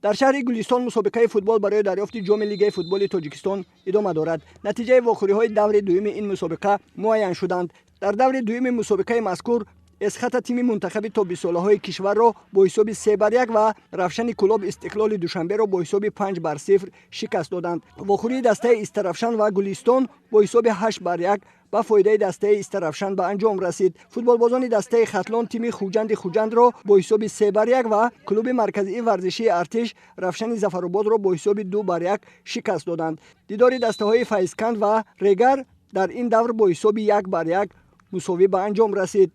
در شهر گلستان مسابقه فوتبال برای دریافت جام لیگ فوتبال تاجیکستان ادامه دارد. نتیجه واخوری‌های دور دوم این مسابقه معین شدند. در دور دوم مسابقه مذکور اسخط تیم منتخب تا 20 ساله‌های کشور را با حساب 3-1 و رفشن کلوب استقلال دوشنبه را با حساب 5-0 شکست دادند. واخوری دسته استرفشن و گلستان با حساب 8-1 با فایده دسته استرفشن به انجام رسید. فوتبالبازان دسته خطلان تیم خوجند را با حساب 3-1 و کلوب مرکزی ورزشی ارتش رفشن ظفرآباد را با حساب 2-1 شکست دادند. دیدار دسته‌های فیضکند و رگر در این دور با حساب 1-1 مساوی به انجام رسید.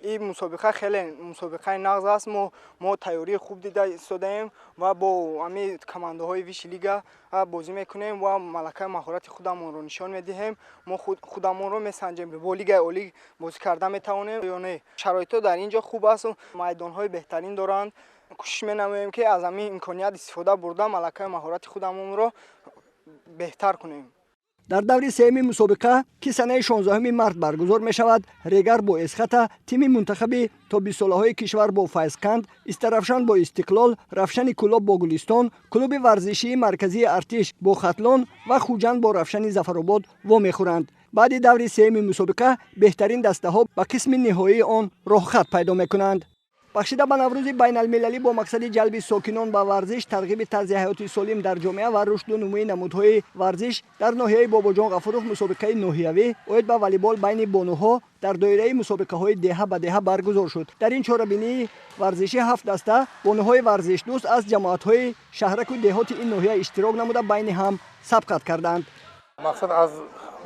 این مسابقه خیلی مسابقه نغز است. ما تیاری خوب دیده ایستادیم و با همین کمانده های ویش لیگا بازی میکنیم و ملکه مهارت خودمون رو نشان میدهیم. ما خودمون رو میسنجیم با لیگ اولی بازی کرده میتوانیم یا نه. شرایط در اینجا خوب است و میدان های بهترین دارند. کوشش می‌نماییم که از همین امکانیت استفاده برده ملکه مهارت خودمون رو بهتر کنیم. در دور سوم مسابقه که سنه 16 مارس برگزار می شود، رگر با اسخط تیم منتخب تا 20 ساله‌های کشور با فیضکند، استرفشن با استقلال، رفشن کلوب با گلستان، کلوب ورزشی مرکزی ارتش با خطلان و خوجند با رفشن ظفرآباد وا می‌خورند. بعد دور سوم مسابقه بهترین دسته ها به قسم نهایی آن راه خط پیدا می‌کنند. بخشیده به نوروز بین المللی با مقصد جلب ساکنان به ورزش، ترغیب طرز حیات سالم در جامعه و رشد و نمو نمودهای ورزش در ناحیه باباجان غفورov مسابقه ناحیوی اوید به والیبال بین بانوها در دایره مسابقه های دهه به دهه برگزار شد. در این چهاربینی ورزشی 7 دسته بانوهای ورزش دوست از جماعت‌های شهرک و دهات این ناحیه اشتراک نموده بین هم سبقت کردند. مقصد از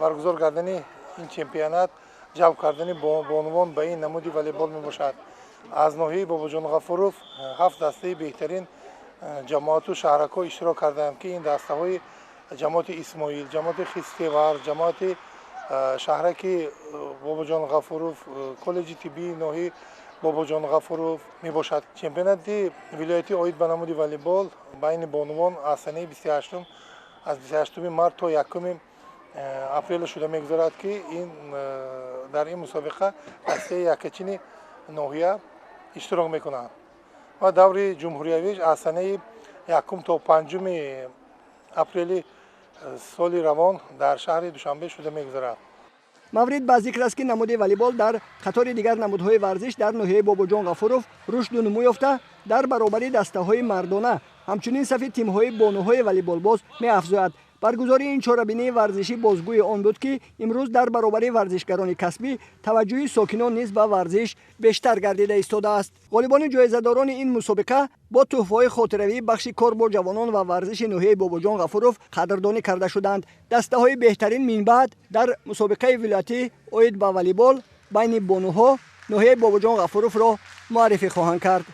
برگزار کردن این چمپیونات جلب کردن بانوان به این نمودی والیبال میباشد. از ناحیه باباجان غفورov 7 دسته بهترین جماعت و شهرک اشتراک کردند که این دسته های جماعت اسماعیل، جماعت خیسکیور، جماعت شهرک باباجان غفورov، کالج طبی ناحیه باباجان غفورov میباشد. چمپیونات ولایتی اوید به نمودی والیبال بین بانوان از سنه 28 مارس تا 1 اپریل شده میگذارد که این در این مسابقه دسته یکچین ناحیه اشتراک میکنند و دور جمهوریویش از سنه 1 تا 5 اپریل سال روان در شهر دوشنبه شده میگذارد. مورد به ذکر است که نمود والیبال در قطار دیگر نمودهای ورزش در ناحیه باباجان غفورov رشد و نمو یافته در برابر دسته‌های مردانه همچنین صف تیم‌های بانوهای والیبال باز می‌افزاید. برگزاری این چهاربینی ورزشی بازگوی آن بود که امروز در برابر ورزشگران کسبی توجه ساکنان نیز به ورزش بیشتر گردیده ایستاده است. غالبان جایزه‌داران این مسابقه با تحفه‌های خاطروی بخش کار با جوانان و ورزش ناحیه باباجان غفورov قدردانی کرده شدند. دسته‌های بهترین من بعد در مسابقه ولایتی اوید با والیبال بین بانوها ناحیه باباجان غفورov را معرفی خواهند کرد.